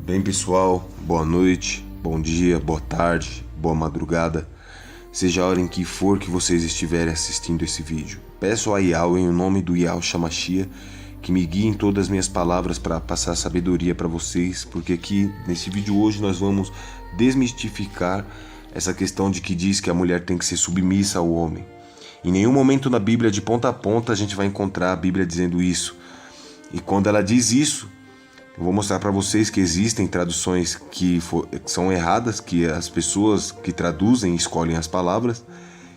Bem, pessoal, boa noite, bom dia, boa tarde, boa madrugada, seja a hora em que for que vocês estiverem assistindo esse vídeo. Peço a Yahweh, em nome do Yahshua Mashiach, que me guie em todas as minhas palavras para passar sabedoria para vocês, porque aqui nesse vídeo hoje nós vamos desmistificar essa questão de que diz que a mulher tem que ser submissa ao homem. Em nenhum momento na Bíblia, de ponta a ponta, a gente vai encontrar a Bíblia dizendo isso. E quando ela diz isso, eu vou mostrar para vocês que existem traduções que são erradas, que as pessoas que traduzem escolhem as palavras.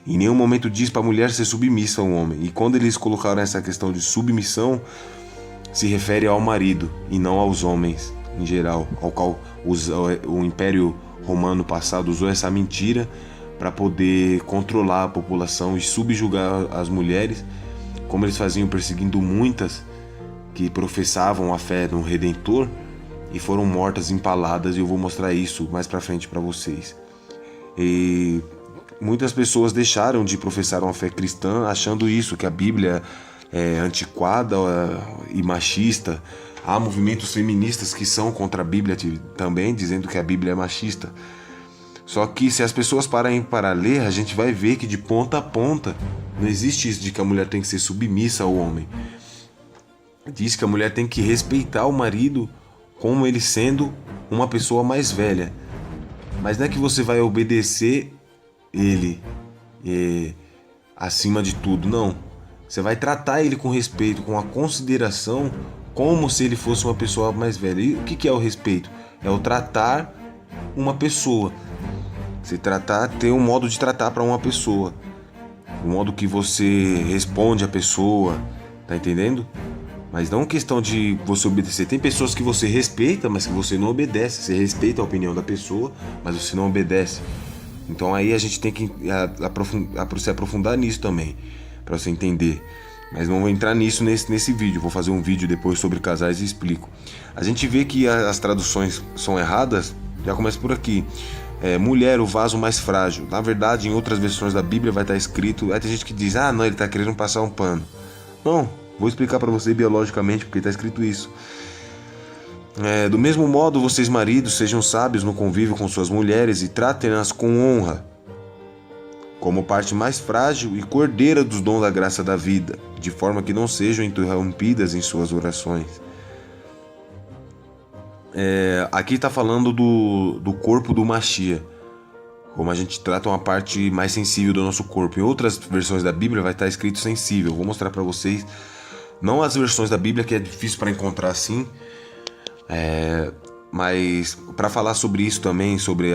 Em nenhum momento diz para a mulher ser submissa ao homem. E quando eles colocaram essa questão de submissão, se refere ao marido e não aos homens em geral, ao qual o Império Romano passado usou essa mentira para poder controlar a população e subjugar as mulheres, como eles faziam perseguindo muitas que professavam a fé no Redentor e foram mortas, empaladas, e eu vou mostrar isso mais pra frente para vocês. E muitas pessoas deixaram de professar uma fé cristã achando isso, que a Bíblia é antiquada e machista. Há movimentos feministas que são contra a Bíblia também, dizendo que a Bíblia é machista. Só que se as pessoas pararem para ler, a gente vai ver que de ponta a ponta não existe isso de que a mulher tem que ser submissa ao homem. Diz que a mulher tem que respeitar o marido como ele sendo uma pessoa mais velha. Mas não é que você vai obedecer ele acima de tudo, não. Você vai tratar ele com respeito, com a consideração, como se ele fosse uma pessoa mais velha. E o que é o respeito? É o tratar uma pessoa. Você ter um modo de tratar para uma pessoa. O modo que você responde a pessoa, tá entendendo? Mas não questão de você obedecer. Tem pessoas que você respeita, mas que você não obedece. Você respeita a opinião da pessoa, mas você não obedece. Então aí a gente tem que se aprofundar nisso também, para você entender. Mas não vou entrar nisso nesse vídeo. Vou fazer um vídeo depois sobre casais e explico. A gente vê que as traduções são erradas. Já começa por aqui. Mulher, o vaso mais frágil. Na verdade, em outras versões da Bíblia vai estar escrito. Aí tem gente que diz, não, ele está querendo passar um pano. Não. Vou explicar para você biologicamente porque está escrito isso. Do mesmo modo, vocês maridos sejam sábios no convívio com suas mulheres e tratem-nas com honra, como parte mais frágil e cordeira dos dons da graça da vida, de forma que não sejam interrompidas em suas orações. Aqui está falando do corpo do Mashiach, como a gente trata uma parte mais sensível do nosso corpo. Em outras versões da Bíblia vai estar escrito sensível. Vou mostrar para vocês. Não as versões da Bíblia, que é difícil para encontrar assim, mas para falar sobre isso também, sobre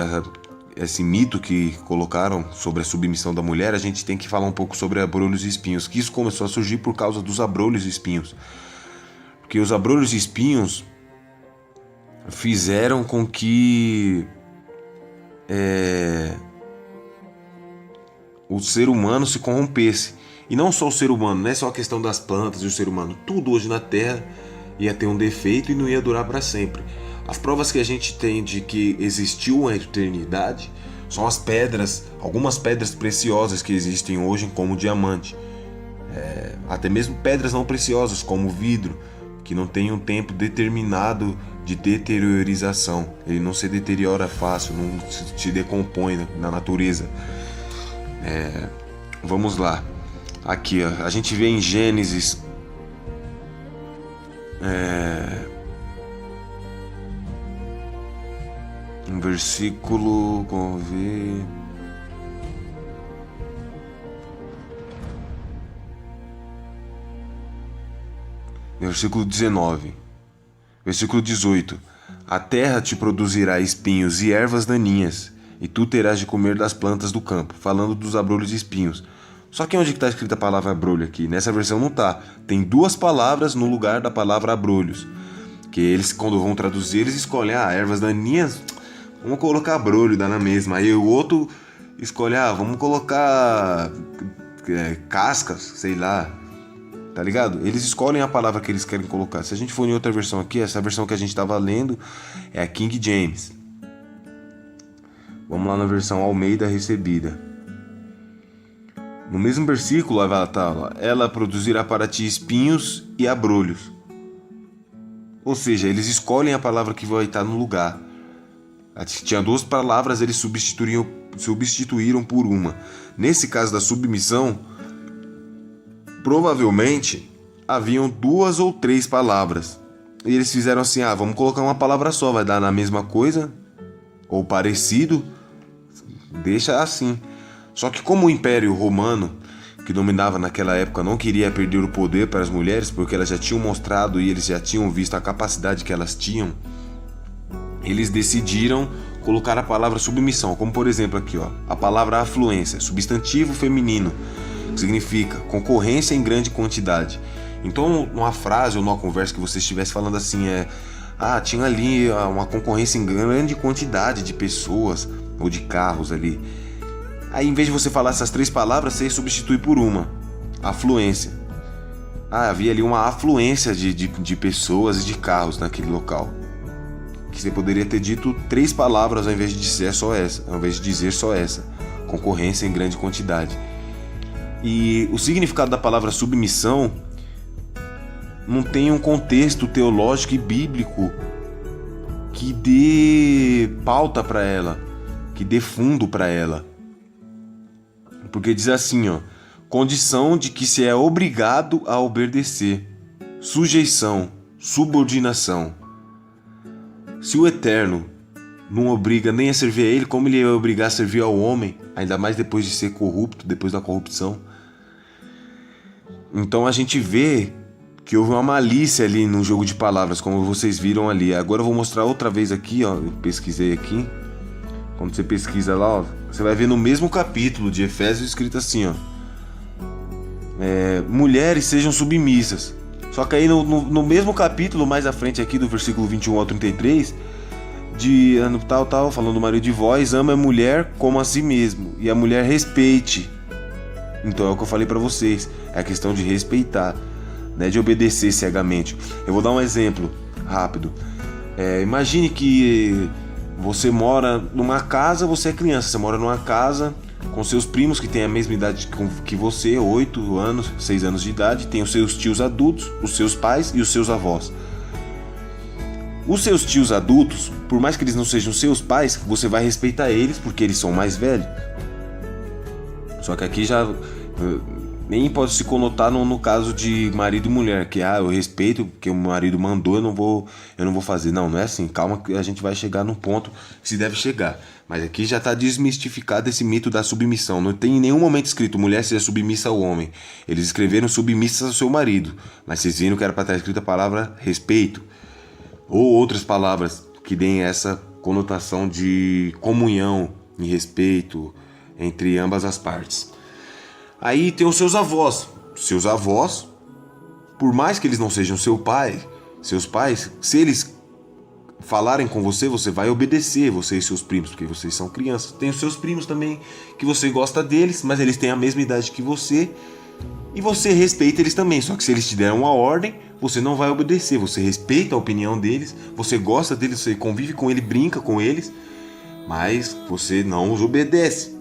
esse mito que colocaram sobre a submissão da mulher, a gente tem que falar um pouco sobre abrolhos e espinhos, que isso começou a surgir por causa dos abrolhos e espinhos. Porque os abrolhos e espinhos fizeram com que o ser humano se corrompesse. E não só o ser humano, não é só a questão das plantas e o ser humano. Tudo hoje na Terra ia ter um defeito e não ia durar para sempre. As provas que a gente tem de que existiu uma eternidade são as pedras, algumas pedras preciosas que existem hoje, como o diamante. Até mesmo pedras não preciosas, como o vidro, que não tem um tempo determinado de deteriorização. Ele não se deteriora fácil, não se decompõe na natureza. Vamos lá. Aqui, ó, a gente vê em Gênesis um versículo, vamos ver, versículo 19, versículo 18: a terra te produzirá espinhos e ervas daninhas, e tu terás de comer das plantas do campo, falando dos abrolhos e espinhos. Só que onde está escrita a palavra abrolho aqui? Nessa versão não está. Tem duas palavras no lugar da palavra abrolhos. Que eles, quando vão traduzir, eles escolhem ervas daninhas, vamos colocar abrolho, dá na mesma. Aí o outro escolhe, vamos colocar cascas, sei lá. Tá ligado? Eles escolhem a palavra que eles querem colocar. Se a gente for em outra versão aqui, essa versão que a gente estava lendo é a King James. Vamos lá na versão Almeida Recebida. No mesmo versículo, ela produzirá para ti espinhos e abrolhos. Ou seja, eles escolhem a palavra que vai estar no lugar. Tinha duas palavras, eles substituíram por uma. Nesse caso da submissão, provavelmente haviam 2 ou 3 palavras. E eles fizeram assim, vamos colocar uma palavra só, vai dar na mesma coisa, ou parecido, deixa assim. Só que como o Império Romano, que dominava naquela época, não queria perder o poder para as mulheres, porque elas já tinham mostrado e eles já tinham visto a capacidade que elas tinham, eles decidiram colocar a palavra submissão, como por exemplo aqui, a palavra afluência, substantivo feminino, que significa concorrência em grande quantidade. Então, numa frase ou numa conversa que você estivesse falando assim, tinha ali uma concorrência em grande quantidade de pessoas ou de carros ali. Aí, em vez de você falar essas 3 palavras, você substitui por uma, afluência. Havia ali uma afluência de pessoas e de carros naquele local. Que você poderia ter dito 3 palavras ao invés de dizer só essa, concorrência em grande quantidade. E o significado da palavra submissão não tem um contexto teológico e bíblico que dê pauta para ela, que dê fundo para ela. Porque diz assim, condição de que se é obrigado a obedecer, sujeição, subordinação. Se o Eterno não obriga nem a servir a Ele, como Ele ia obrigar a servir ao homem, ainda mais depois de ser corrupto, depois da corrupção? Então a gente vê que houve uma malícia ali no jogo de palavras, como vocês viram ali. Agora eu vou mostrar outra vez aqui, eu pesquisei aqui. Quando você pesquisa lá, você vai ver no mesmo capítulo de Efésios escrito assim, mulheres sejam submissas. Só que aí no mesmo capítulo, mais à frente aqui, do versículo 21 ao 33, falando do marido de vós, ama a mulher como a si mesmo, e a mulher respeite. Então é o que eu falei pra vocês, é a questão de respeitar, não é de obedecer cegamente. Eu vou dar um exemplo rápido. Imagine que você mora numa casa, você é criança, você mora numa casa com seus primos que têm a mesma idade que você, 8 anos, 6 anos de idade, tem os seus tios adultos, os seus pais e os seus avós. Os seus tios adultos, por mais que eles não sejam seus pais, você vai respeitar eles porque eles são mais velhos. Só que aqui já nem pode se conotar no caso de marido e mulher, que eu respeito porque o marido mandou, eu não vou fazer. Não é assim, calma que a gente vai chegar no ponto que se deve chegar. Mas aqui já está desmistificado esse mito da submissão. Não tem em nenhum momento escrito mulher seja submissa ao homem. Eles escreveram submissa ao seu marido, mas vocês viram que era para estar escrita a palavra respeito ou outras palavras que deem essa conotação de comunhão e respeito entre ambas as partes. Aí tem os seus avós. Seus avós, por mais que eles não sejam seus pais, se eles falarem com você, você vai obedecer, você e seus primos, porque vocês são crianças. Tem os seus primos também, que você gosta deles, mas eles têm a mesma idade que você, e você respeita eles também. Só que se eles te deram uma ordem, você não vai obedecer, você respeita a opinião deles, você gosta deles, você convive com eles, brinca com eles, mas você não os obedece,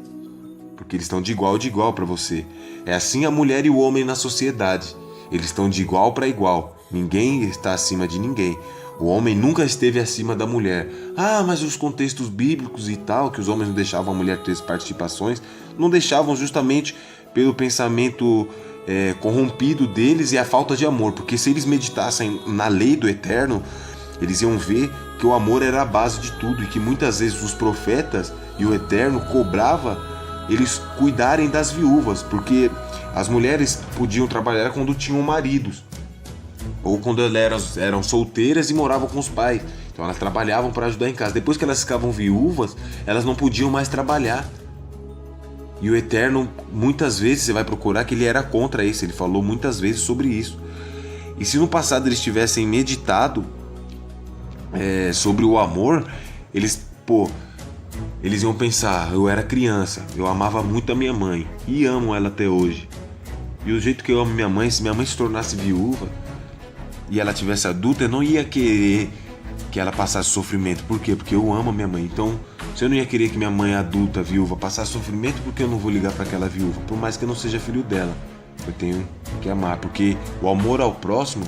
porque eles estão de igual para você. É assim a mulher e o homem na sociedade. Eles estão de igual para igual. Ninguém está acima de ninguém. O homem nunca esteve acima da mulher. Mas os contextos bíblicos e tal, que os homens não deixavam a mulher ter participações, não deixavam justamente pelo pensamento corrompido deles e a falta de amor. Porque se eles meditassem na lei do Eterno, eles iam ver que o amor era a base de tudo e que muitas vezes os profetas e o Eterno cobrava eles cuidarem das viúvas, porque as mulheres podiam trabalhar quando tinham maridos ou quando elas eram solteiras e moravam com os pais. Então elas trabalhavam para ajudar em casa. Depois que elas ficavam viúvas, elas não podiam mais trabalhar. E o Eterno, muitas vezes você vai procurar que ele era contra isso. Ele falou muitas vezes sobre isso. E se no passado eles tivessem meditado sobre o amor, eles iam pensar: eu era criança, eu amava muito a minha mãe e amo ela até hoje. E o jeito que eu amo minha mãe, se minha mãe se tornasse viúva e ela tivesse adulta, eu não ia querer que ela passasse sofrimento. Por quê? Porque eu amo a minha mãe. Então, se eu não ia querer que minha mãe adulta, viúva, passasse sofrimento, porque eu não vou ligar para aquela viúva? Por mais que eu não seja filho dela, eu tenho que amar. Porque o amor ao próximo,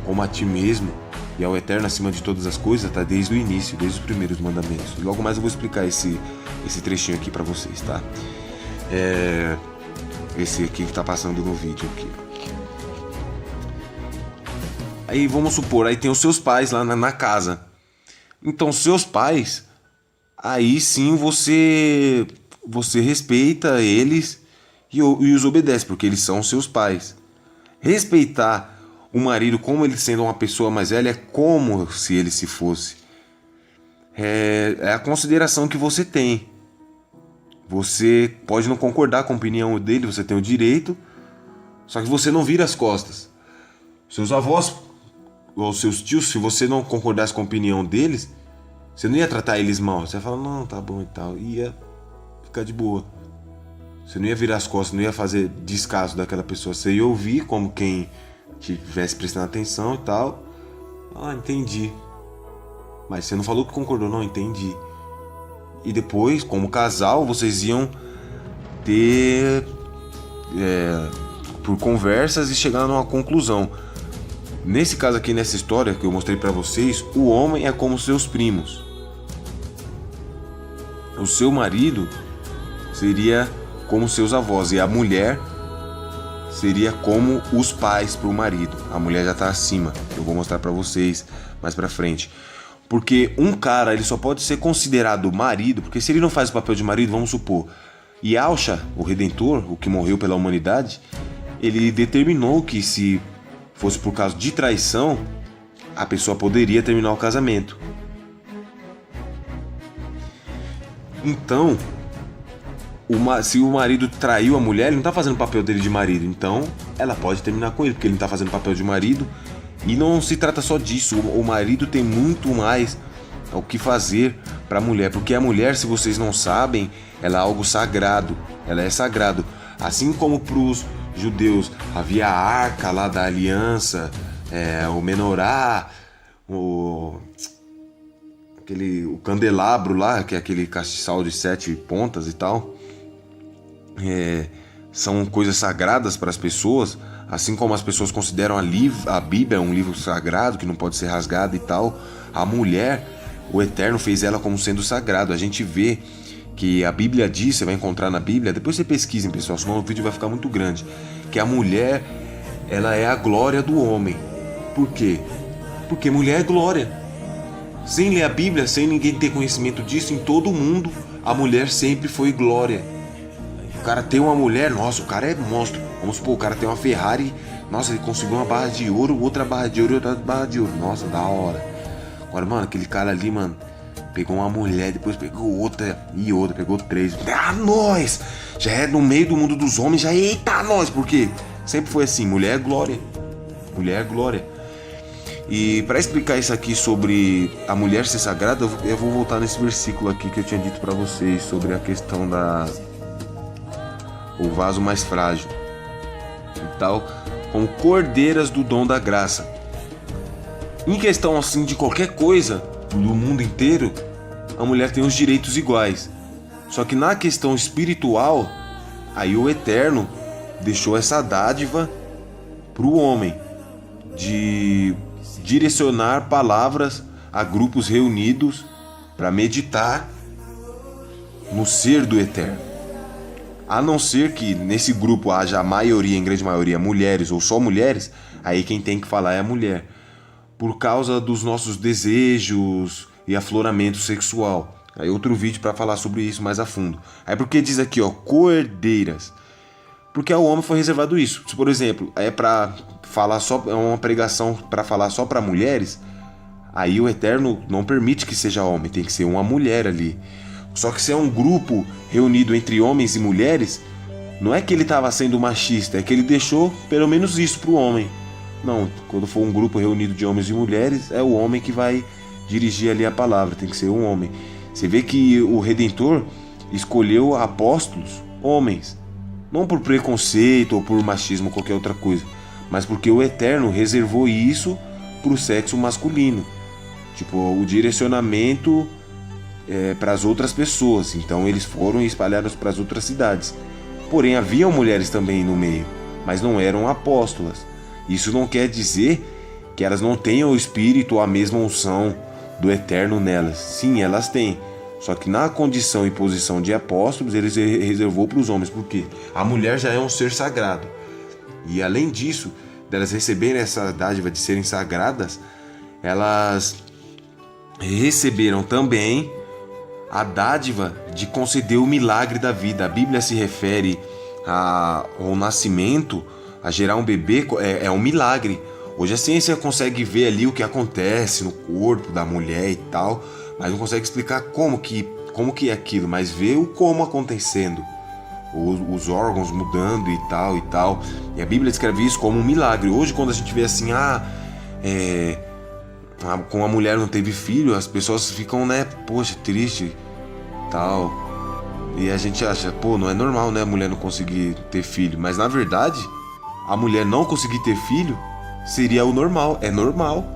como a ti mesmo, e ao Eterno acima de todas as coisas está desde o início, desde os primeiros mandamentos. E logo mais eu vou explicar esse trechinho aqui para vocês, tá? Esse aqui que tá passando no vídeo aqui. Aí vamos supor, aí tem os seus pais lá na casa. Então seus pais, aí sim você respeita eles e os obedece, porque eles são seus pais. Respeitar o marido como ele sendo uma pessoa mais velha é como se ele se fosse. É a consideração que você tem. Você pode não concordar com a opinião dele, você tem o direito, só que você não vira as costas. Seus avós ou seus tios, se você não concordasse com a opinião deles, você não ia tratar eles mal. Você ia falar, não, tá bom e tal. Ia ficar de boa. Você não ia virar as costas, não ia fazer descaso daquela pessoa. Você ia ouvir como quem estivesse prestando atenção e tal. Ah, entendi. Mas você não falou que concordou, não, entendi. E depois, como casal, vocês iam ter por conversas e chegar numa conclusão. Nesse caso aqui, nessa história que eu mostrei pra vocês, o homem é como seus primos. O seu marido seria como seus avós e a mulher seria como os pais pro marido. A mulher já tá acima. Eu vou mostrar pra vocês mais pra frente. Porque um cara, ele só pode ser considerado marido, porque se ele não faz o papel de marido, vamos supor, Yahshua, o Redentor, o que morreu pela humanidade, ele determinou que se fosse por causa de traição, a pessoa poderia terminar o casamento. Então, se o marido traiu a mulher, ele não tá fazendo o papel dele de marido, então ela pode terminar com ele, porque ele não tá fazendo o papel de marido. E não se trata só disso, o marido tem muito mais o que fazer para a mulher, porque a mulher, se vocês não sabem, ela é algo sagrado, ela é sagrado. Assim como para os judeus havia a arca lá da aliança, o menorá, o candelabro lá, que é aquele castiçal de 7 pontas e tal, são coisas sagradas para as pessoas. Assim como as pessoas consideram a Bíblia um livro sagrado que não pode ser rasgado e tal, a mulher, o Eterno fez ela como sendo sagrado. A gente vê que a Bíblia diz, você vai encontrar na Bíblia, depois você pesquisem, pessoal, senão o vídeo vai ficar muito grande, que a mulher, ela é a glória do homem. Por quê? Porque mulher é glória. Sem ler a Bíblia, sem ninguém ter conhecimento disso, em todo o mundo, a mulher sempre foi glória. O cara tem uma mulher, nossa, o cara é monstro. Vamos supor, o cara tem uma Ferrari, nossa, ele conseguiu uma barra de ouro, outra barra de ouro e outra barra de ouro. Nossa, da hora. Agora, mano, aquele cara ali, mano, pegou uma mulher, depois pegou outra e outra, pegou 3. Ah, nós! Já é no meio do mundo dos homens, já é eita, nós! Por quê? Sempre foi assim, mulher é glória. Mulher é glória. E para explicar isso aqui sobre a mulher ser sagrada, eu vou voltar nesse versículo aqui que eu tinha dito para vocês sobre a questão o vaso mais frágil e tal, como cordeiras do dom da graça. Em questão assim de qualquer coisa do mundo inteiro, a mulher tem os direitos iguais. Só que na questão espiritual, aí o Eterno deixou essa dádiva pro homem de direcionar palavras a grupos reunidos para meditar no ser do Eterno. A não ser que nesse grupo haja a maioria, em grande maioria, mulheres ou só mulheres, aí quem tem que falar é a mulher. Por causa dos nossos desejos e afloramento sexual. Aí outro vídeo para falar sobre isso mais a fundo. Aí porque diz aqui, ó, cordeiras. Porque ao homem foi reservado isso. Se, por exemplo, é para falar só, é uma pregação para falar só para mulheres, aí o Eterno não permite que seja homem, tem que ser uma mulher ali. Só que se é um grupo reunido entre homens e mulheres, não é que ele estava sendo machista, é que ele deixou pelo menos isso pro homem. Não, quando for um grupo reunido de homens e mulheres, é o homem que vai dirigir ali a palavra, tem que ser um homem. Você vê que o Redentor escolheu apóstolos, homens, não por preconceito ou por machismo ou qualquer outra coisa, mas porque o Eterno reservou isso pro sexo masculino. Tipo, o direcionamento para as outras pessoas. Então eles foram e espalharam para as outras cidades. Porém, haviam mulheres também no meio, mas não eram apóstolas. Isso não quer dizer que elas não tenham o espírito ou a mesma unção do Eterno nelas. Sim, elas têm. Só que na condição e posição de apóstolos, ele reservou para os homens. Por quê? A mulher já é um ser sagrado. E além disso, delas receberem essa dádiva de serem sagradas, elas receberam também a dádiva de conceder o milagre da vida. A Bíblia se refere ao nascimento, a gerar um bebê, é um milagre. Hoje a ciência consegue ver ali o que acontece no corpo da mulher e tal, mas não consegue explicar como que é aquilo, mas vê o como acontecendo, os órgãos mudando e tal e tal. E a Bíblia descreve isso como um milagre. Hoje, quando a gente vê assim, com a mulher não teve filho, as pessoas ficam, né, poxa, triste, tal. E a gente acha, não é normal, né, a mulher não conseguir ter filho. Mas na verdade, a mulher não conseguir ter filho seria o normal, é normal.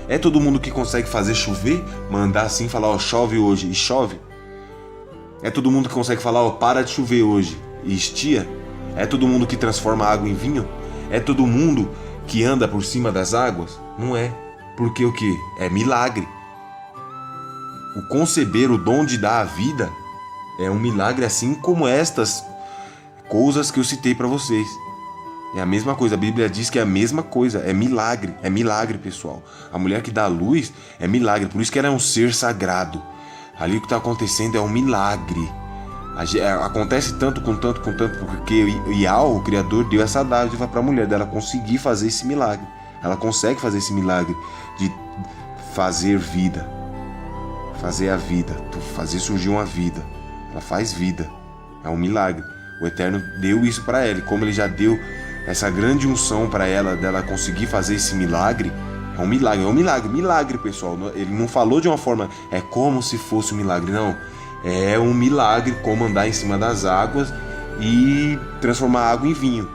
É todo mundo que consegue fazer chover, mandar assim, falar, chove hoje, e chove. É todo mundo que consegue falar, para de chover hoje, e estia. É todo mundo que transforma água em vinho. É todo mundo que anda por cima das águas. Não é. Porque o que? É milagre. O conceber, o dom de dar a vida, é um milagre, assim como estas coisas que eu citei para vocês. É a mesma coisa, a Bíblia diz que é a mesma coisa, é milagre, pessoal. A mulher que dá a luz é milagre, por isso que ela é um ser sagrado. Ali o que está acontecendo é um milagre. Acontece tanto, porque Ial, o Criador, deu essa dádiva para a mulher dela conseguir fazer esse milagre. Ela consegue fazer esse milagre de fazer vida, fazer a vida, fazer surgir uma vida. Ela faz vida, é um milagre. O Eterno deu isso para ela, e como ele já deu essa grande unção para ela, dela conseguir fazer esse milagre, é um milagre, pessoal. Ele não falou de uma forma, é como se fosse um milagre, não. É um milagre como andar em cima das águas e transformar água em vinho,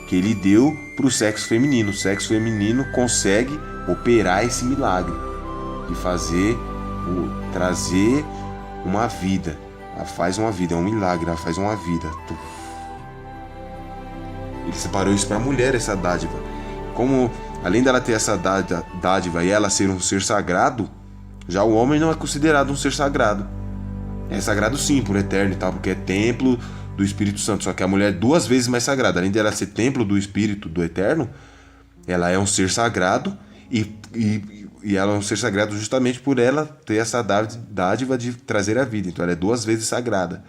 que ele deu para o sexo feminino. O sexo feminino consegue operar esse milagre de trazer uma vida. Ela faz uma vida, é um milagre, ela faz uma vida. Ele separou isso para a mulher, essa dádiva. Como, além dela ter essa dádiva e ela ser um ser sagrado, já o homem não é considerado um ser sagrado. É sagrado sim, por Eterno e tal, porque é templo do Espírito Santo. Só que a mulher é 2 vezes mais sagrada. Além dela ser templo do Espírito do Eterno, ela é um ser sagrado e ela é um ser sagrado justamente por ela ter essa dádiva de trazer a vida. Então ela é 2 vezes sagrada.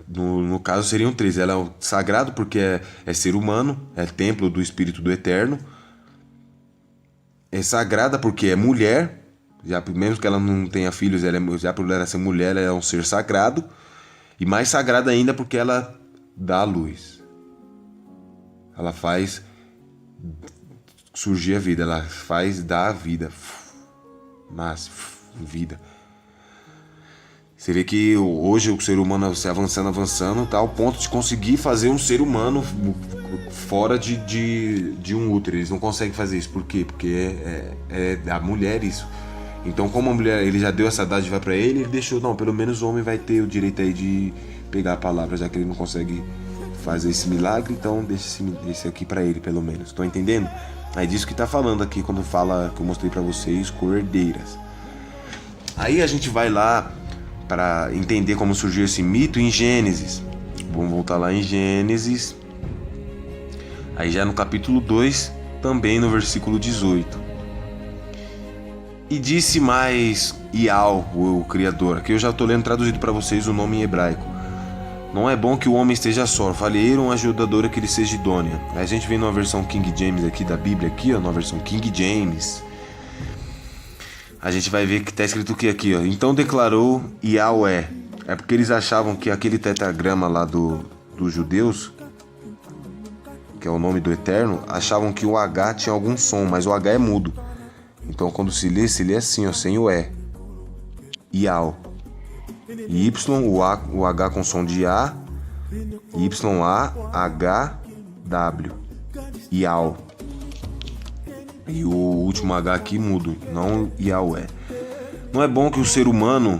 No caso seriam 3. Ela é sagrado porque é ser humano, é templo do Espírito do Eterno. É sagrada porque é mulher, mesmo que ela não tenha filhos, já por ela ser mulher, ela é um ser sagrado. E mais sagrada ainda porque ela dá a luz. Ela faz surgir a vida, ela faz dar a vida. Nasce vida. Você vê que hoje o ser humano se avançando, tá ao ponto de conseguir fazer um ser humano fora de um útero. Eles não conseguem fazer isso. Por quê? Porque é da mulher isso. Então, como a mulher, ele já deu essa dádiva para ele deixou, não, pelo menos o homem vai ter o direito aí de pegar a palavra, já que ele não consegue fazer esse milagre, então deixa esse aqui para ele, pelo menos. Estão entendendo? É disso que tá falando aqui quando fala, que eu mostrei para vocês, cordeiras. Aí a gente vai lá para entender como surgiu esse mito em Gênesis. Vamos voltar lá em Gênesis. Aí já no capítulo 2, também no versículo 18. E disse mais Ial, o Criador. Aqui eu já estou lendo traduzido para vocês o nome em hebraico. Não é bom que o homem esteja só, fale-lhe uma ajudadora que ele seja idônea. Aí a gente vem numa versão King James aqui da Bíblia, aqui, ó, numa versão King James. A gente vai ver que está escrito o que aqui, ó. Então declarou Yahweh. É porque eles achavam que aquele tetragrama lá dos judeus, que é o nome do Eterno, achavam que o H tinha algum som, mas o H é mudo. Então quando se lê assim, ó, sem o E. Ial. Y, o H com som de A. Y-A-H-W. Ial. E o último H aqui mudo, não Yahweh. Não é bom que o ser humano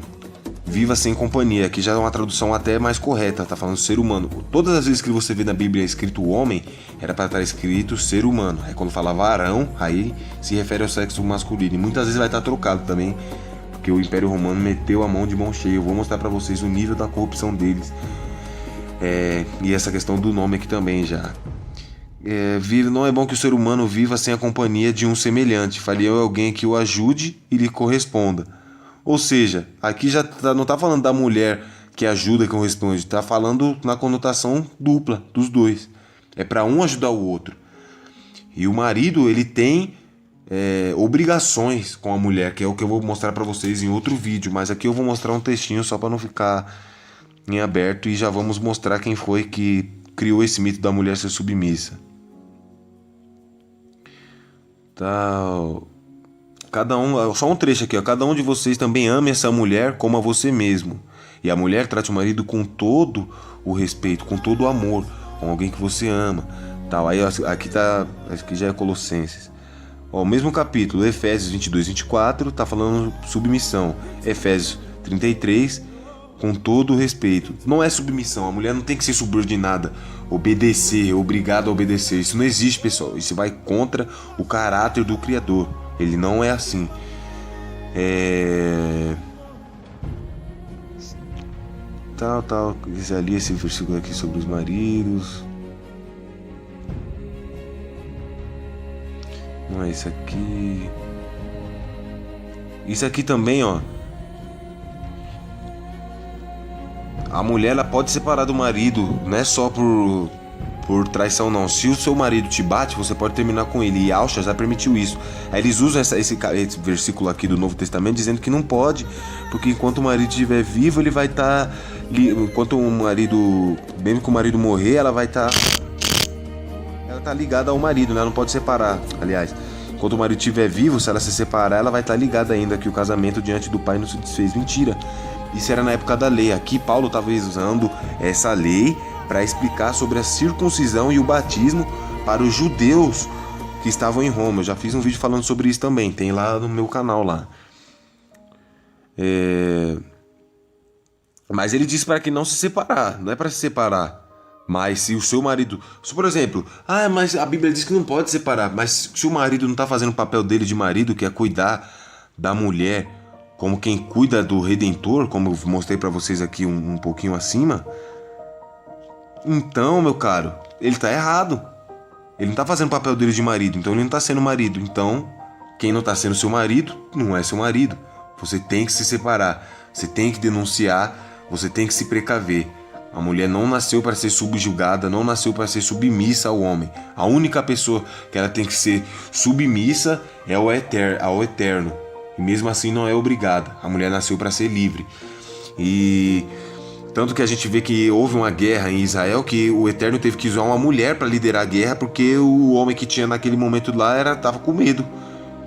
viva sem companhia. Aqui já é uma tradução até mais correta, tá falando ser humano. Todas as vezes que você vê na Bíblia escrito homem, era para estar escrito ser humano. Aí quando fala varão, aí se refere ao sexo masculino. E muitas vezes vai estar trocado também, porque o Império Romano meteu a mão de mão cheia. Eu vou mostrar para vocês o nível da corrupção deles. E essa questão do nome aqui também já. Não é bom que o ser humano viva sem a companhia de um semelhante. Faria alguém que o ajude e lhe corresponda. Ou seja, aqui já não está falando da mulher que ajuda e corresponde. Está falando na conotação dupla dos dois. É para um ajudar o outro. E o marido, ele tem obrigações com a mulher, que é o que eu vou mostrar para vocês em outro vídeo. Mas aqui eu vou mostrar um textinho só para não ficar em aberto. E já vamos mostrar quem foi que criou esse mito da mulher ser submissa. Cada um, só um trecho aqui, ó. Cada um de vocês também ame essa mulher como a você mesmo. E a mulher trate o marido com todo o respeito, com todo o amor, com alguém que você ama. Aí aqui tá, acho que já é Colossenses. O mesmo capítulo, Efésios 22, 24, tá falando submissão. Efésios 33, com todo o respeito. Não é submissão, a mulher não tem que ser subordinada, obedecer, obrigada a obedecer. Isso não existe, pessoal. Isso vai contra o caráter do Criador. Ele não é assim. Ali esse versículo aqui sobre os maridos. Não é isso aqui. Isso aqui também, ó. A mulher, ela pode separar do marido, não é só por traição, não. Se o seu marido te bate, você pode terminar com ele. E Alcha já permitiu isso. Aí eles usam esse versículo aqui do Novo Testamento dizendo que não pode, porque enquanto o marido estiver vivo, ele vai estar... enquanto o marido... mesmo que o marido morrer, ela vai estar... ela tá ligada ao marido, né? Ela não pode separar, aliás. Enquanto o marido estiver vivo, se ela se separar, ela vai estar ligada ainda, que o casamento diante do pai não se desfez. Mentira. Isso era na época da lei. Aqui Paulo estava usando essa lei para explicar sobre a circuncisão e o batismo para os judeus que estavam em Roma. Eu já fiz um vídeo falando sobre isso também. Tem lá no meu canal lá. Mas ele disse para que não se separar. Não é para se separar. Mas se o seu marido... por exemplo, mas a Bíblia diz que não pode separar. Mas se o marido não está fazendo o papel dele de marido, que é cuidar da mulher como quem cuida do Redentor, como eu mostrei para vocês aqui um pouquinho acima, então, meu caro, ele tá errado. Ele não tá fazendo o papel dele de marido, então ele não tá sendo marido. Então, quem não tá sendo seu marido, não é seu marido. Você tem que se separar, você tem que denunciar, você tem que se precaver. A mulher não nasceu para ser subjugada, não nasceu para ser submissa ao homem. A única pessoa que ela tem que ser submissa é ao Eterno. E mesmo assim não é obrigada. A mulher nasceu para ser livre. E tanto que a gente vê que houve uma guerra em Israel, que o Eterno teve que usar uma mulher para liderar a guerra, porque o homem que tinha naquele momento lá estava com medo.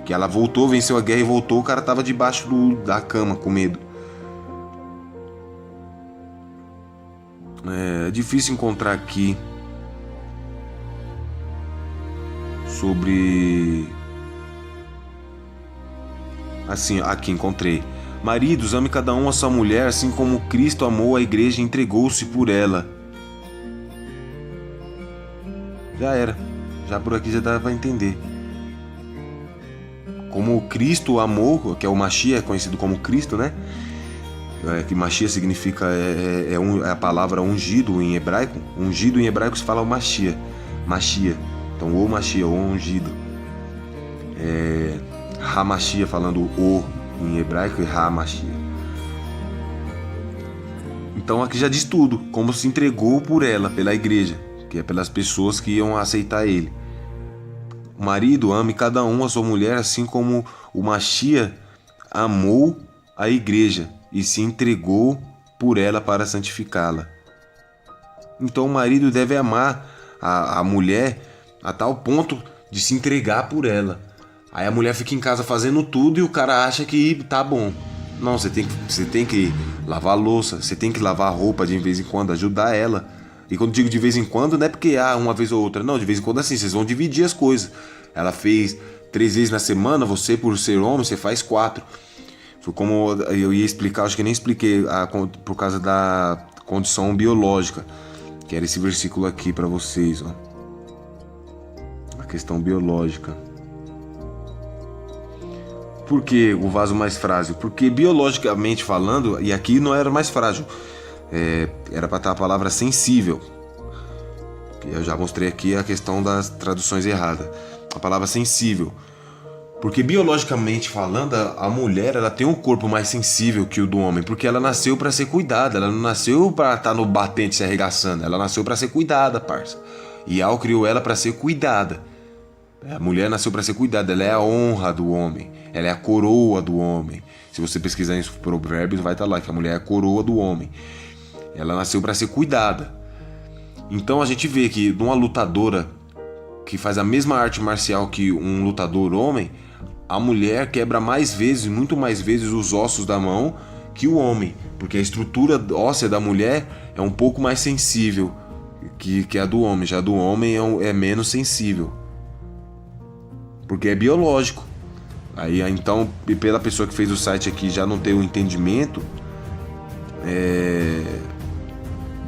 Que ela voltou, venceu a guerra e voltou, o cara estava debaixo da cama com medo. É difícil encontrar aqui sobre... Assim, aqui encontrei. Maridos, ame cada um a sua mulher, assim como Cristo amou a igreja e entregou-se por ela. Já era. Já por aqui já dá pra entender. Como Cristo amou, que é o Mashiach, conhecido como Cristo, né? Que Mashiach significa, é a palavra ungido em hebraico. Ungido em hebraico se fala o Mashiach. Mashiach. Então, o Mashiach, o ungido. Hamashia, falando o em hebraico, e Hamashia. Então aqui já diz tudo, como se entregou por ela, pela igreja, que é pelas pessoas que iam aceitar ele. O marido ame cada um a sua mulher, assim como o Mashiach amou a igreja e se entregou por ela para santificá-la. Então o marido deve amar a mulher a tal ponto de se entregar por ela. Aí a mulher fica em casa fazendo tudo e o cara acha que tá bom. Não, você tem que lavar a louça, você tem que lavar a roupa de vez em quando, ajudar ela. E quando digo de vez em quando, não é porque uma vez ou outra. Não, de vez em quando assim, vocês vão dividir as coisas. Ela fez 3 vezes na semana, você por ser homem, você faz 4. Foi como eu ia explicar, acho que eu nem expliquei, por causa da condição biológica, que era esse versículo aqui para vocês, ó. A questão biológica. Por que o vaso mais frágil? Porque biologicamente falando, e aqui não era mais frágil, era para estar a palavra sensível. Eu já mostrei aqui a questão das traduções erradas. A palavra sensível. Porque biologicamente falando, a mulher ela tem um corpo mais sensível que o do homem, porque ela nasceu para ser cuidada, ela não nasceu para estar no batente se arregaçando, ela nasceu para ser cuidada, parça. E Yahweh criou ela para ser cuidada. A mulher nasceu para ser cuidada, ela é a honra do homem, ela é a coroa do homem. Se você pesquisar em Provérbios, vai estar lá que a mulher é a coroa do homem. Ela nasceu para ser cuidada. Então a gente vê que numa lutadora que faz a mesma arte marcial que um lutador homem, a mulher quebra mais vezes, muito mais vezes, os ossos da mão que o homem, porque a estrutura óssea da mulher é um pouco mais sensível que a do homem, já a do homem é menos sensível, porque é biológico. Aí então, pela pessoa que fez o site aqui já não ter o entendimento,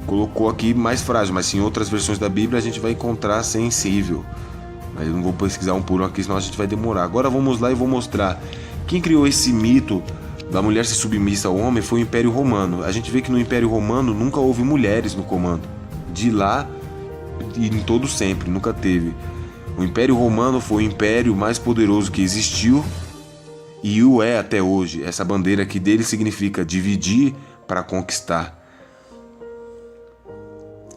colocou aqui mais frágil, mas em outras versões da Bíblia a gente vai encontrar sensível. Mas eu não vou pesquisar um por um aqui, senão a gente vai demorar. Agora vamos lá e vou mostrar. Quem criou esse mito da mulher ser submissa ao homem foi o Império Romano. A gente vê que no Império Romano nunca houve mulheres no comando. De lá e em todo sempre, nunca teve. O Império Romano foi o império mais poderoso que existiu e o é até hoje. Essa bandeira aqui dele significa dividir para conquistar.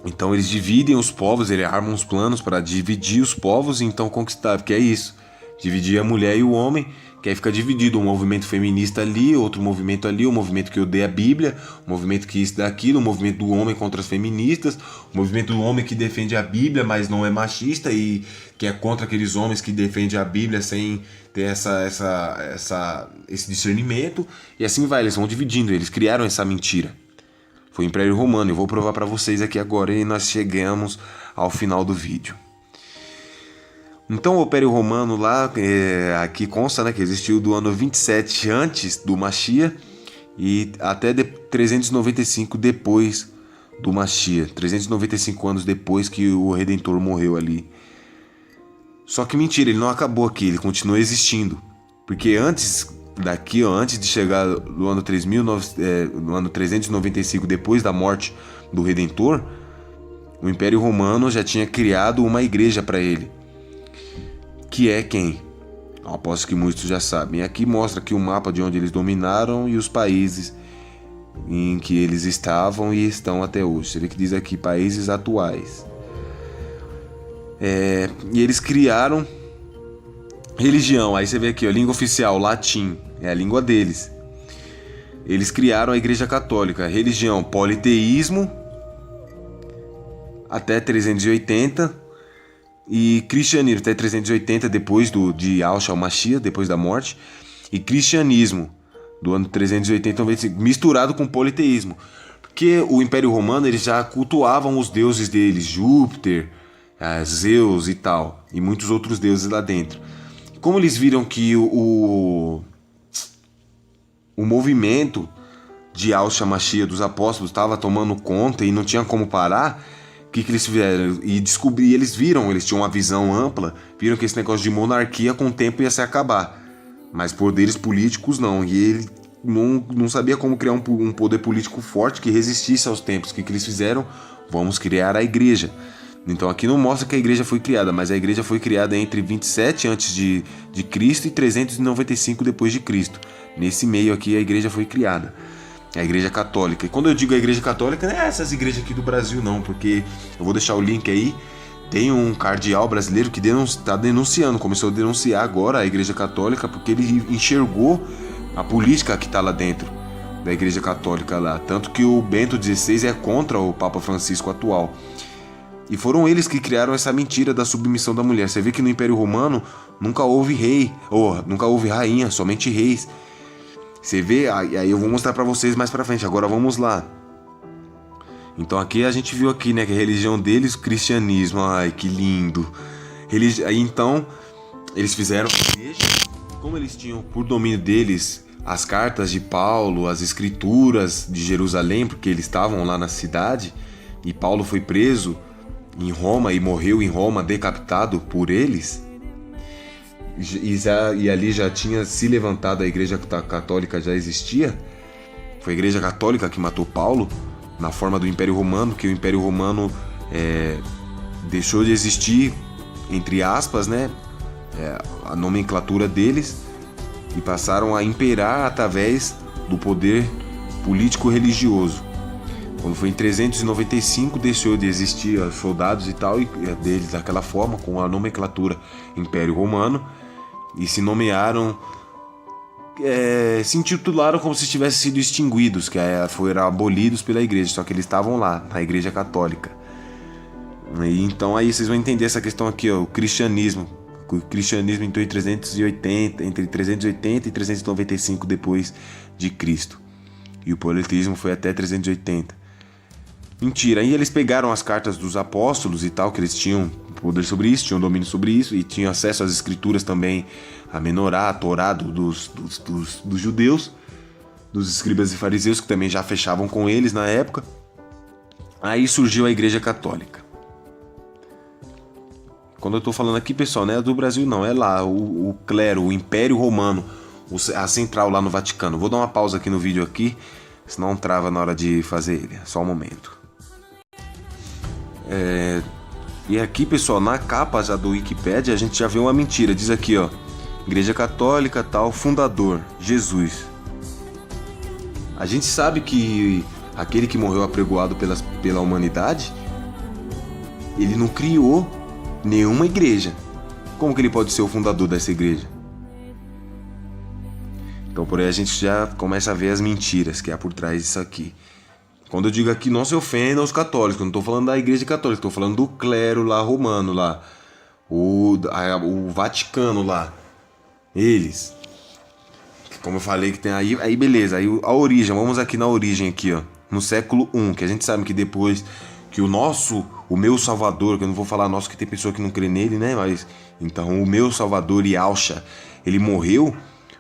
Então eles dividem os povos, eles armam uns planos para dividir os povos e então conquistar, porque é isso. Dividir a mulher e o homem, que aí fica dividido, um movimento feminista ali, outro movimento ali, um movimento que odeia a Bíblia, um movimento que isso daquilo, um movimento do homem contra as feministas, um movimento do homem que defende a Bíblia, mas não é machista e que é contra aqueles homens que defendem a Bíblia sem ter esse discernimento, e assim vai, eles vão dividindo, eles criaram essa mentira. Foi o Império Romano, eu vou provar para vocês aqui agora e nós chegamos ao final do vídeo. Então o Império Romano lá, aqui consta, né, que existiu do ano 27 antes do Mashiach e até 395 depois do Mashiach, 395 anos depois que o Redentor morreu ali. Só que mentira, ele não acabou aqui, ele continua existindo, porque antes de chegar no ano 395 depois da morte do Redentor, o Império Romano já tinha criado uma igreja para ele. Que é quem? Aposto que muitos já sabem. Aqui mostra aqui o mapa de onde eles dominaram e os países em que eles estavam e estão até hoje. Você vê que diz aqui países atuais. E eles criaram religião. Aí você vê aqui, ó, língua oficial, latim, é a língua deles. Eles criaram a Igreja Católica, religião, politeísmo até 380. E cristianismo até 380 depois de Yahshua Mashiach, depois da morte, e cristianismo do ano 380 misturado com politeísmo, porque o Império Romano eles já cultuavam os deuses deles, Júpiter, Zeus e tal, e muitos outros deuses lá dentro. Como eles viram que o movimento de Yahshua Mashiach dos apóstolos estava tomando conta e não tinha como parar, o que eles fizeram? Eles viram, eles tinham uma visão ampla, viram que esse negócio de monarquia com o tempo ia se acabar, mas poderes políticos não, e ele não sabia como criar um poder político forte que resistisse aos tempos. O que eles fizeram? Vamos criar a igreja. Então aqui não mostra que a igreja foi criada, mas a igreja foi criada entre 27 antes de Cristo e 395 depois de Cristo. Nesse meio aqui a igreja foi criada. A Igreja Católica. E quando eu digo a Igreja Católica, não é essas igrejas aqui do Brasil não, porque eu vou deixar o link aí. Tem um cardeal brasileiro que está denunciando, começou a denunciar agora a Igreja Católica, porque ele enxergou a política que está lá dentro da Igreja Católica lá. Tanto que o Bento XVI é contra o Papa Francisco atual. E foram eles que criaram essa mentira da submissão da mulher. Você vê que no Império Romano nunca houve rei, nunca houve rainha, somente reis. Você vê, aí eu vou mostrar pra vocês mais pra frente. Agora vamos lá. Então aqui a gente viu aqui, né, que a religião deles, o cristianismo. Ai, que lindo. Aí então, eles fizeram a igreja. Como eles tinham por domínio deles as cartas de Paulo, as escrituras de Jerusalém, porque eles estavam lá na cidade, e Paulo foi preso em Roma e morreu em Roma decapitado por eles, e ali já tinha se levantado, a igreja católica já existia. Foi a igreja católica que matou Paulo na forma do Império Romano, que o Império Romano deixou de existir, entre aspas, né? A nomenclatura deles, e passaram a imperar através do poder político-religioso. Quando foi em 395, deixou de existir soldados e tal, e deles daquela forma, com a nomenclatura Império Romano, e se nomearam, se intitularam como se tivessem sido extinguidos, que foram abolidos pela igreja, só que eles estavam lá, na igreja católica. E então aí vocês vão entender essa questão aqui, ó, o cristianismo entrou entre 380 e 395 depois de Cristo, e o politeísmo foi até 380. Mentira, aí eles pegaram as cartas dos apóstolos e tal, que eles tinham poder sobre isso, tinham domínio sobre isso, e tinham acesso às escrituras também, a Menorá, a Torá dos judeus, dos escribas e fariseus, que também já fechavam com eles na época. Aí surgiu a Igreja Católica. Quando eu tô falando aqui, pessoal, não é do Brasil não, é lá, o clero, o Império Romano, a central lá no Vaticano. Vou dar uma pausa aqui no vídeo aqui, senão trava na hora de fazer ele, só um momento. E aqui, pessoal, na capa já do Wikipedia, a gente já vê uma mentira. Diz aqui, ó, Igreja Católica, tal, fundador, Jesus. A gente sabe que aquele que morreu apregoado pela humanidade, ele não criou nenhuma igreja. Como que ele pode ser o fundador dessa igreja? Então por aí a gente já começa a ver as mentiras que há por trás disso aqui. Quando eu digo aqui, não se ofenda os católicos, eu não estou falando da igreja católica, estou falando do clero lá romano lá, o Vaticano lá, eles. Como eu falei que tem aí beleza, aí a origem, vamos aqui na origem aqui, ó, no século I, que a gente sabe que depois que o meu Salvador, que eu não vou falar nosso, que tem pessoa que não crê nele, né, mas então o meu Salvador Yahshua, ele morreu,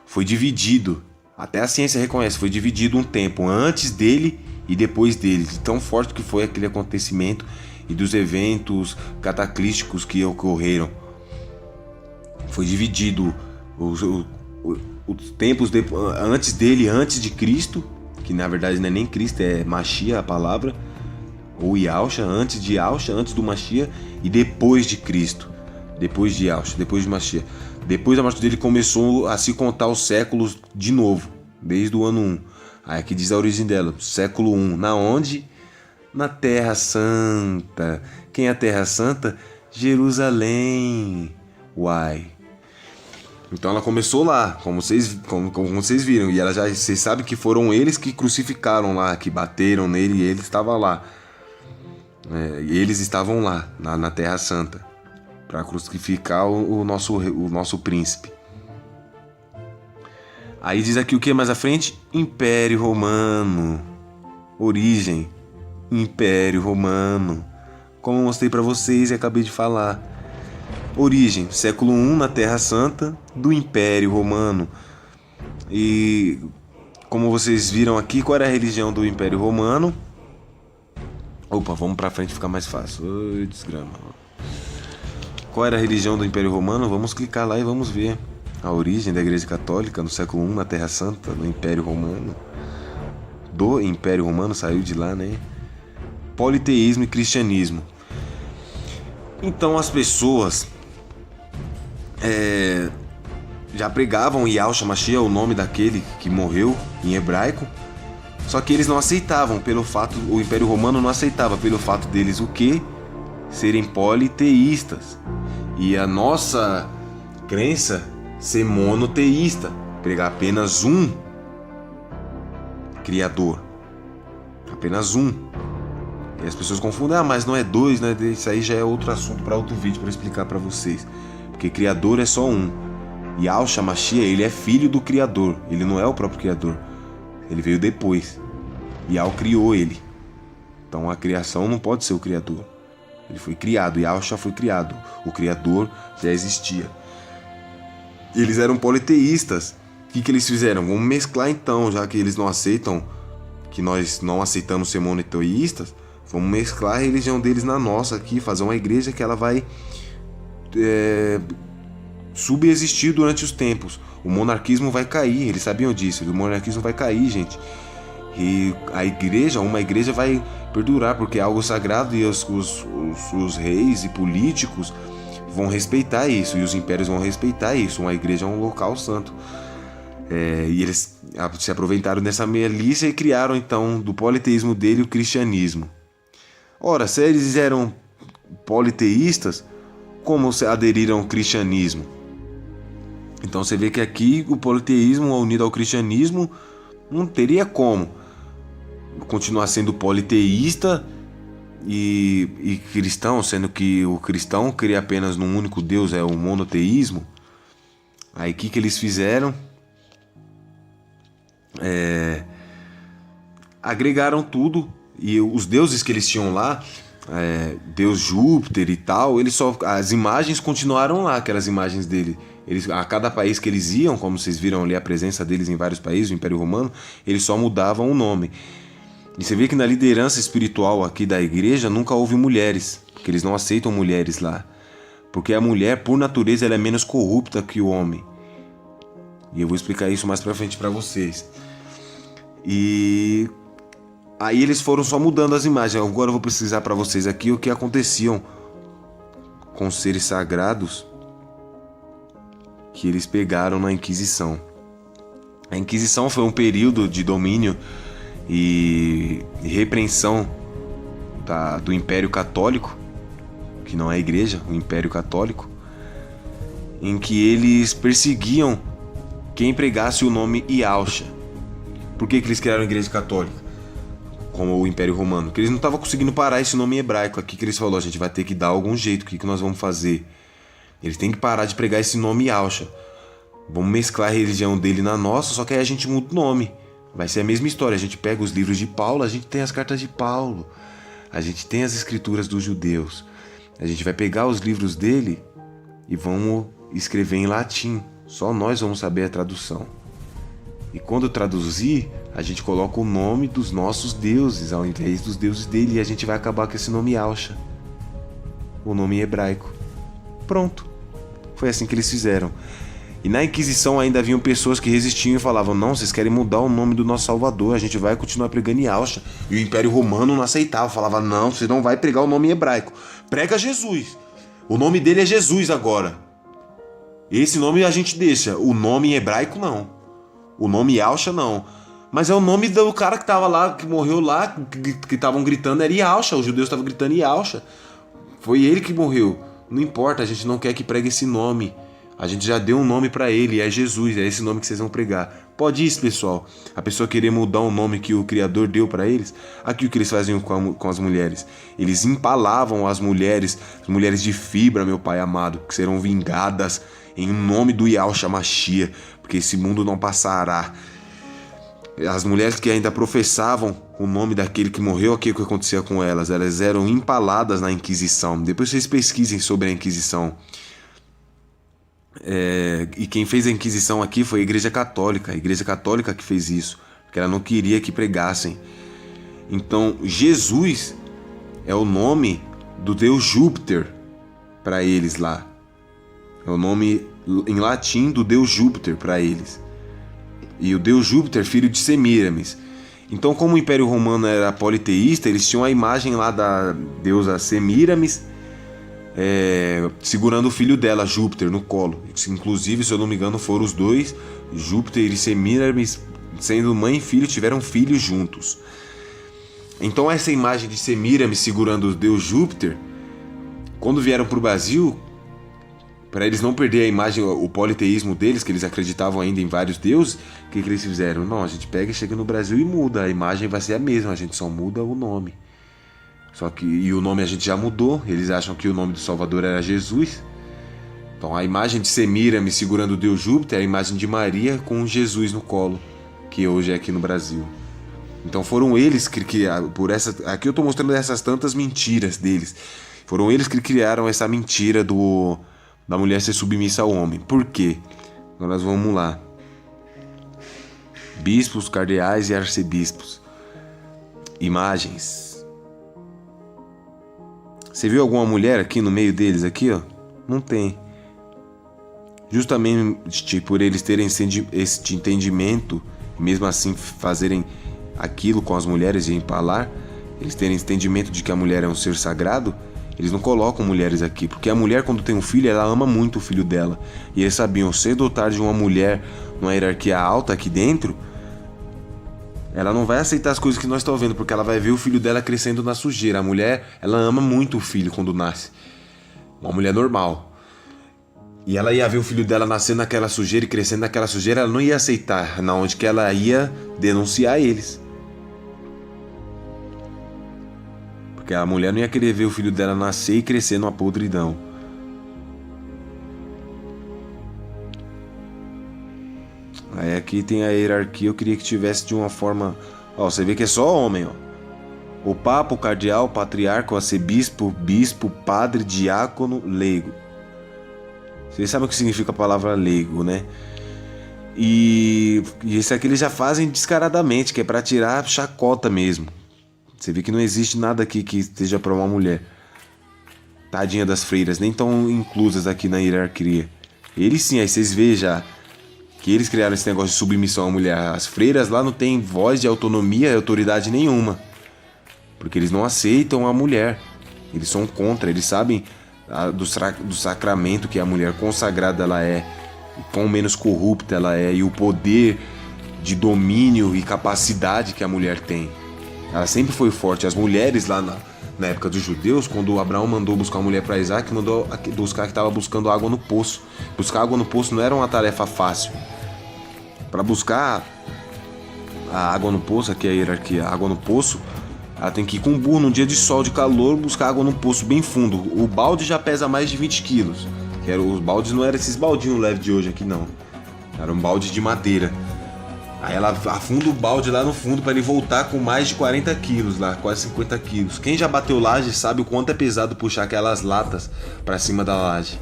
foi dividido, até a ciência reconhece, foi dividido um tempo antes dele e depois dele, de tão forte que foi aquele acontecimento e dos eventos cataclísticos que ocorreram. Foi dividido os tempos antes dele, antes de Cristo, que na verdade não é nem Cristo, é Mashiach a palavra, ou Yahshua, antes de Yahshua, antes do Mashiach, e depois de Cristo, depois de Yahshua, depois de Mashiach. Depois da morte dele começou a se contar os séculos de novo, desde o ano 1. Aí aqui diz a origem dela, século 1. Na onde? Na Terra Santa. Quem é a Terra Santa? Jerusalém. Uai. Então ela começou lá, como vocês viram. E vocês sabem que foram eles que crucificaram lá, que bateram nele e ele estava lá. E eles estavam lá, na Terra Santa, para crucificar o nosso príncipe. Aí diz aqui o que mais à frente? Império Romano. Origem. Império Romano. Como eu mostrei para vocês e acabei de falar. Origem. Século I na Terra Santa do Império Romano. E como vocês viram aqui, qual era a religião do Império Romano? Opa, vamos pra frente ficar mais fácil. Oi, desgrama. Qual era a religião do Império Romano? Vamos clicar lá e vamos ver. A origem da Igreja Católica no século I na Terra Santa, no Império Romano. Do Império Romano, saiu de lá, né? Politeísmo e cristianismo. Então as pessoas já pregavam Yahshua Mashiach, o nome daquele que morreu em hebraico. Só que eles não aceitavam pelo fato, o Império Romano não aceitava pelo fato deles o quê? Serem politeístas. E a nossa crença ser monoteísta, pregar apenas um Criador, apenas um. E as pessoas confundem, mas não é dois, né? Isso aí já é outro assunto para outro vídeo para explicar para vocês, porque Criador é só um. E Yahshua Mashiach, ele é filho do Criador, ele não é o próprio Criador, ele veio depois. Yahweh criou ele, então a criação não pode ser o Criador. Ele foi criado, Yahshua foi criado, o Criador já existia. Eles eram politeístas, que eles fizeram? Vamos mesclar então, já que eles não aceitam, que nós não aceitamos ser monoteístas, vamos mesclar a religião deles na nossa aqui, fazer uma igreja que ela vai subexistir durante os tempos. O monarquismo vai cair, eles sabiam disso, o monarquismo vai cair, gente. E a igreja, uma igreja vai perdurar, porque é algo sagrado e os reis e políticos vão respeitar isso, e os impérios vão respeitar isso. Uma igreja é um local santo. E eles se aproveitaram dessa malícia e criaram então do politeísmo dele o cristianismo. Ora, se eles eram politeístas, como se aderiram ao cristianismo? Então você vê que aqui o politeísmo unido ao cristianismo não teria como continuar sendo politeísta e cristão, sendo que o cristão crê apenas num único Deus, é o monoteísmo. Aí o que eles fizeram? Agregaram tudo, e os deuses que eles tinham lá, Deus Júpiter e tal, as imagens continuaram lá, aquelas imagens dele. A cada país que eles iam, como vocês viram ali a presença deles em vários países, o Império Romano, eles só mudavam o nome. E você vê que na liderança espiritual aqui da igreja nunca houve mulheres, porque eles não aceitam mulheres lá. Porque a mulher, por natureza, ela é menos corrupta que o homem. E eu vou explicar isso mais pra frente pra vocês. E aí eles foram só mudando as imagens. Agora eu vou precisar pra vocês aqui o que aconteciam com os seres sagrados que eles pegaram na Inquisição. A Inquisição foi um período de domínio e repreensão do Império Católico, que não é a igreja, o Império Católico, em que eles perseguiam quem pregasse o nome Yahshua. Por que eles criaram a igreja católica? Como o Império Romano? Porque eles não estavam conseguindo parar esse nome hebraico aqui, que eles falaram, a gente vai ter que dar algum jeito, o que nós vamos fazer? Eles têm que parar de pregar esse nome Yahshua. Vamos mesclar a religião dele na nossa, só que aí a gente muda o nome. Vai ser a mesma história, a gente pega os livros de Paulo, a gente tem as cartas de Paulo, a gente tem as escrituras dos judeus. A gente vai pegar os livros dele e vamos escrever em latim. Só nós vamos saber a tradução. E quando traduzir, a gente coloca o nome dos nossos deuses ao invés dos deuses dele, e a gente vai acabar com esse nome Yahshua, o nome hebraico. Pronto. Foi assim que eles fizeram. E na Inquisição ainda haviam pessoas que resistiam e falavam, não, vocês querem mudar o nome do nosso Salvador, a gente vai continuar pregando Yahshua. E o Império Romano não aceitava, falava, não, você não vai pregar o nome hebraico, prega Jesus. O nome dele é Jesus agora. Esse nome a gente deixa, o nome hebraico não. O nome Yahshua não. Mas é o nome do cara que tava lá, que morreu lá, que estavam gritando, era Yahshua, os judeus estavam gritando Yahshua. Foi ele que morreu. Não importa, a gente não quer que pregue esse nome. A gente já deu um nome pra ele, é Jesus, é esse nome que vocês vão pregar. Pode isso, pessoal. A pessoa querer mudar o nome que o Criador deu pra eles. Aqui o que eles faziam com as mulheres. Eles empalavam as mulheres de fibra, meu pai amado, que serão vingadas em nome do Yahshua Mashiach, porque esse mundo não passará. As mulheres que ainda professavam o nome daquele que morreu, o que acontecia com elas? Elas eram empaladas na Inquisição. Depois vocês pesquisem sobre a Inquisição. E quem fez a Inquisição aqui foi a Igreja Católica que fez isso, porque ela não queria que pregassem. Então Jesus é o nome do deus Júpiter para eles lá, é o nome em latim do deus Júpiter para eles, e o deus Júpiter filho de Semíramis. Então, como o Império Romano era politeísta, eles tinham a imagem lá da deusa Semíramis segurando o filho dela, Júpiter, no colo. Inclusive, se eu não me engano, foram os dois, Júpiter e Semíramis, sendo mãe e filho, tiveram filhos juntos. Então essa imagem de Semíramis segurando o deus Júpiter, quando vieram para o Brasil, para eles não perder a imagem, o politeísmo deles, que eles acreditavam ainda em vários deuses, o que eles fizeram? Não, a gente pega e chega no Brasil e muda, a imagem vai ser a mesma, a gente só muda o nome. Só que, e o nome a gente já mudou, eles acham que o nome do Salvador era Jesus. Então a imagem de Semíramis segurando o deus Júpiter é a imagem de Maria com Jesus no colo, que hoje é aqui no Brasil. Então foram eles que por essa, aqui eu estou mostrando essas tantas mentiras deles. Foram eles que criaram essa mentira da mulher ser submissa ao homem. Por quê? Então nós vamos lá. bispos, cardeais e arcebispos. Imagens. Você viu alguma mulher aqui no meio deles aqui, ó? Não tem. Justamente por eles terem esse entendimento, mesmo assim fazerem aquilo com as mulheres e empalar, eles terem entendimento de que a mulher é um ser sagrado, eles não colocam mulheres aqui, porque a mulher, quando tem um filho, ela ama muito o filho dela. E eles sabiam, cedo ou tarde, uma mulher numa hierarquia alta aqui dentro, ela não vai aceitar as coisas que nós estamos vendo, porque ela vai ver o filho dela crescendo na sujeira. A mulher, ela ama muito o filho quando nasce. Uma mulher normal. E ela ia ver o filho dela nascendo naquela sujeira e crescendo naquela sujeira, ela não ia aceitar, na onde que ela ia denunciar eles. Porque a mulher não ia querer ver o filho dela nascer e crescer numa podridão. Aí aqui tem a hierarquia, eu queria que tivesse de uma forma... Ó, você vê que é só homem, ó. O papa, o cardeal, o patriarca, o arcebispo, bispo, padre, diácono, leigo. Vocês sabem o que significa a palavra leigo, né? E isso aqui eles já fazem descaradamente, que é pra tirar chacota mesmo. Você vê que não existe nada aqui que esteja pra uma mulher. Tadinha das freiras, nem tão inclusas aqui na hierarquia. Eles sim, aí vocês veem já que eles criaram esse negócio de submissão à mulher. As freiras lá não têm voz de autonomia e autoridade nenhuma. Porque eles não aceitam a mulher. Eles são contra, eles sabem do sacramento que a mulher consagrada ela é, quão menos corrupta ela é, e o poder de domínio e capacidade que a mulher tem. Ela sempre foi forte. As mulheres lá na época dos judeus, quando Abraão mandou buscar uma mulher para Isaac, mandou buscar que estava buscando água no poço. Buscar água no poço não era uma tarefa fácil. Para buscar a água no poço, aqui é a hierarquia, a água no poço, ela tem que ir com um burro num dia de sol, de calor, buscar água num poço bem fundo. O balde já pesa mais de 20 quilos. Os baldes não eram esses baldinhos leves de hoje aqui, não. Era um balde de madeira. Aí ela afunda o balde lá no fundo para ele voltar com mais de 40 quilos lá, quase 50 quilos. Quem já bateu laje sabe o quanto é pesado puxar aquelas latas para cima da laje.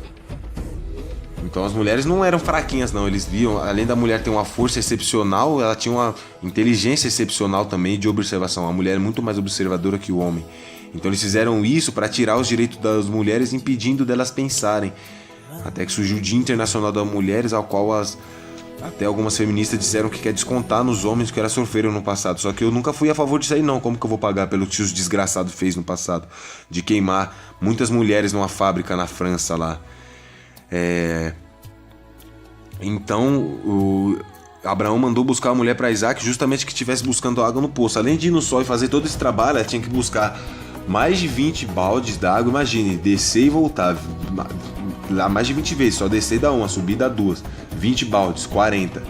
Então as mulheres não eram fraquinhas não, eles viam, além da mulher ter uma força excepcional, ela tinha uma inteligência excepcional também de observação. A mulher é muito mais observadora que o homem. Então eles fizeram isso para tirar os direitos das mulheres, impedindo delas pensarem. Até que surgiu o Dia Internacional das Mulheres, ao qual até algumas feministas disseram que quer descontar nos homens que elas sofreram no passado. Só que eu nunca fui a favor disso aí não. Como que eu vou pagar pelo que os desgraçados fez no passado? De queimar muitas mulheres numa fábrica na França lá. Então o Abraão mandou buscar a mulher para Isaac justamente que estivesse buscando água no poço. Além de ir no sol e fazer todo esse trabalho, ela tinha que buscar mais de 20 baldes d'água. Imagine, descer e voltar lá mais de 20 vezes, só descer dá uma, subir dá duas. 20 baldes, 40.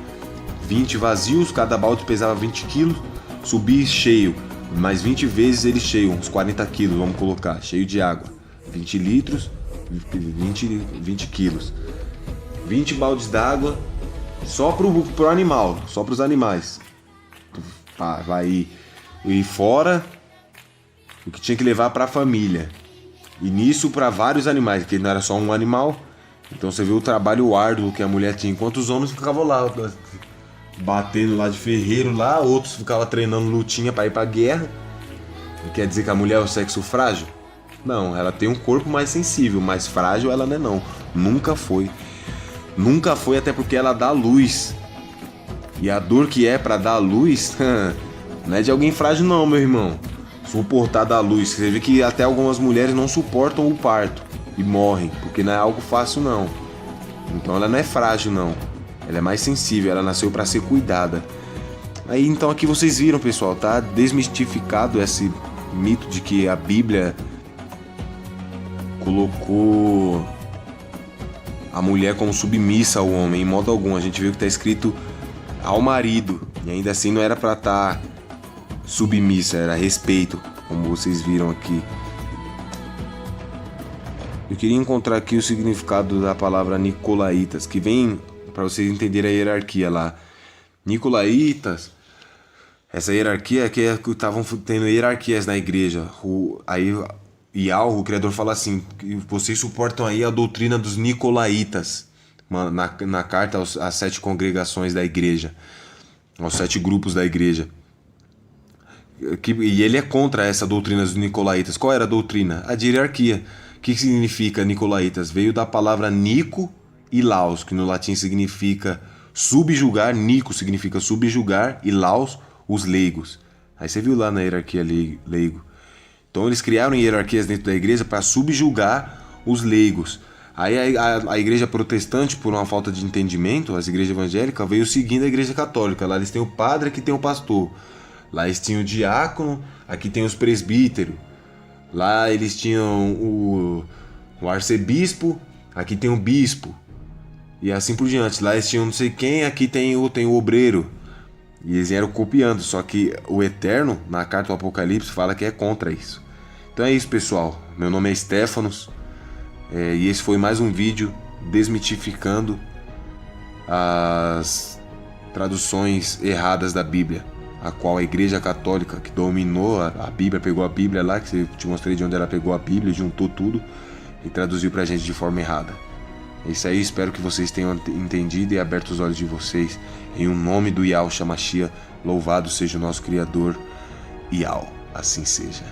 20 vazios, cada balde pesava 20 quilos. Subir cheio, mais 20 vezes ele cheio, uns 40 quilos, vamos colocar, cheio de água. 20 litros, 20 quilos. 20 baldes d'água só pro animal, só pros animais. Vai ir fora o que tinha que levar pra família. E nisso para vários animais, porque não era só um animal. Então você vê o trabalho árduo que a mulher tinha, enquanto os homens ficavam lá batendo lá de ferreiro lá, outros ficavam treinando lutinha para ir pra guerra. Não quer dizer que a mulher é o sexo frágil? Não, ela tem um corpo mais sensível, mais frágil ela não é não. Nunca foi. Nunca foi, até porque ela dá luz. E a dor que é para dar luz não é de alguém frágil não, meu irmão. Suportar dar luz. Você vê que até algumas mulheres não suportam o parto e morrem, porque não é algo fácil não. Então ela não é frágil não. Ela é mais sensível, ela nasceu para ser cuidada. Aí então aqui vocês viram, pessoal, tá desmistificado esse mito de que a Bíblia colocou a mulher como submissa ao homem, em modo algum. A gente viu que tá escrito ao marido, e ainda assim não era para estar submissa, era respeito, como vocês viram aqui. Eu queria encontrar aqui o significado da palavra Nicolaitas, que vem para vocês entenderem a hierarquia lá. Nicolaitas, essa hierarquia é que estavam tendo hierarquias na igreja. Aí Yahweh, o criador, fala assim, que vocês suportam aí a doutrina dos Nicolaitas, na carta às 7 congregações da igreja. aos 7 grupos da igreja. E ele é contra essa doutrina dos nicolaítas. Qual era a doutrina? A de hierarquia. O que significa nicolaítas? Veio da palavra Nico e Laos, que no latim significa subjugar. Nico significa subjugar e Laos, os leigos. Aí você viu lá na hierarquia leigo. Então eles criaram hierarquias dentro da igreja para subjugar os leigos. Aí a igreja protestante, por uma falta de entendimento, as igrejas evangélicas, veio seguindo a igreja católica. Lá eles têm o padre, aqui tem o pastor. Lá eles tinham o diácono, aqui tem os presbíteros. Lá eles tinham o arcebispo, aqui tem o bispo. E assim por diante. Lá eles tinham não sei quem, aqui tem o obreiro. E eles vieram copiando, só que o Eterno, na carta do Apocalipse, fala que é contra isso. Então é isso, pessoal. Meu nome é Stefanos, e esse foi mais um vídeo desmitificando as traduções erradas da Bíblia, a qual a Igreja Católica, que dominou a Bíblia, pegou a Bíblia lá, que eu te mostrei de onde ela pegou a Bíblia, juntou tudo e traduziu pra gente de forma errada. É isso aí, espero que vocês tenham entendido e aberto os olhos de vocês. Em nome do Yahshua Mashiach, louvado seja o nosso Criador. Yahweh, assim seja.